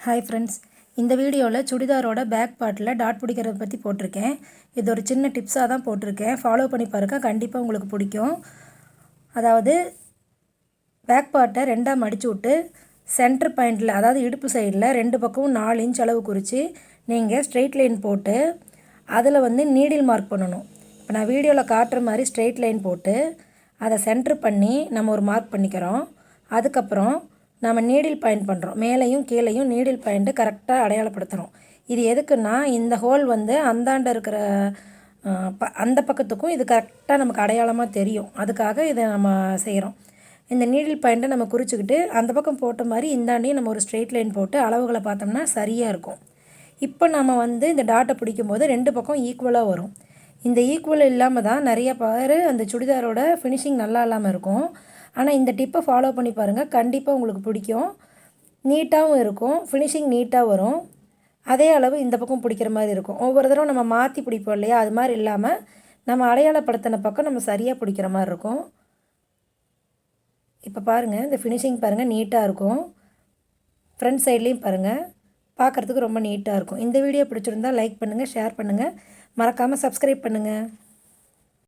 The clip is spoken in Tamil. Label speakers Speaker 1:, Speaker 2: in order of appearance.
Speaker 1: ஹாய் ஃப்ரெண்ட்ஸ், இந்த வீடியோவில் சுடிதாரோட பேக் பார்ட்டில் டாட் பிடிக்கிறத பற்றி போட்டிருக்கேன். இது ஒரு சின்ன டிப்ஸாக தான் போட்டிருக்கேன். ஃபாலோ பண்ணி பாருங்கள், கண்டிப்பாக உங்களுக்கு பிடிக்கும். அதாவது பேக் பார்ட்டை ரெண்டாக மடித்து விட்டு சென்டர் பாயிண்டில், அதாவது இடுப்பு சைடில் 2 பக்கமும் 4 இன்ச் அளவு குறித்து நீங்கள் ஸ்ட்ரெயிட் லைன் போட்டு அதில் நீடில் மார்க் பண்ணணும். இப்போ நான் வீடியோவில் காட்டுற மாதிரி ஸ்ட்ரெயிட் லைன் போட்டு அதை சென்டர் பண்ணி நம்ம ஒரு மார்க் பண்ணிக்கிறோம். அதுக்கப்புறம் நம்ம நீடில் பாயிண்ட் பண்ணுறோம். மேலேயும் கீழேயும் நீடில் பாயிண்ட்டு கரெக்டாக அடையாளப்படுத்துகிறோம். இது எதுக்குன்னா, இந்த ஹோல் அந்தாண்ட இருக்கிற அந்த பக்கத்துக்கும் இது கரெக்டாக நமக்கு அடையாளமாக தெரியும். அதுக்காக இதை நம்ம செய்கிறோம். இந்த நீடில் பாயிண்ட்டை நம்ம குறிச்சிக்கிட்டு அந்த பக்கம் போட்ட மாதிரி இந்தாண்டையும் நம்ம ஒரு ஸ்ட்ரெயிட் லைன் போட்டு அளவுகளை பார்த்தோம்னா சரியாக இருக்கும். இப்போ நம்ம இந்த டாட்டை பிடிக்கும்போது 2 பக்கம் ஈக்குவலாக வரும். இந்த ஈக்குவல் இல்லாமல் தான் நிறைய பேர் அந்த சுடிதாரோட ஃபினிஷிங் நல்லா இல்லாமல் இருக்கும். ஆனால் இந்த டிப்பை ஃபாலோ பண்ணி பாருங்கள், கண்டிப்பாக உங்களுக்கு பிடிக்கும். நீட்டாகவும் இருக்கும், ஃபினிஷிங் நீட்டாக வரும். அதே அளவு இந்த பக்கம் பிடிக்கிற மாதிரி இருக்கும். ஒவ்வொரு தடவை நம்ம மாற்றி பிடிப்போம் இல்லையா, அது மாதிரி இல்லாமல் நம்ம அடையாளப்படுத்தின பக்கம் நம்ம சரியாக பிடிக்கிற மாதிரி இருக்கும். இப்போ பாருங்கள், இந்த ஃபினிஷிங் பாருங்கள், நீட்டாக இருக்கும். ஃப்ரண்ட் சைட்லேயும் பாருங்கள், பார்க்குறதுக்கு ரொம்ப நீட்டாக இருக்கும். இந்த வீடியோ பிடிச்சிருந்தால் லைக் பண்ணுங்கள், ஷேர் பண்ணுங்கள், மறக்காமல் சப்ஸ்கிரைப் பண்ணுங்கள்.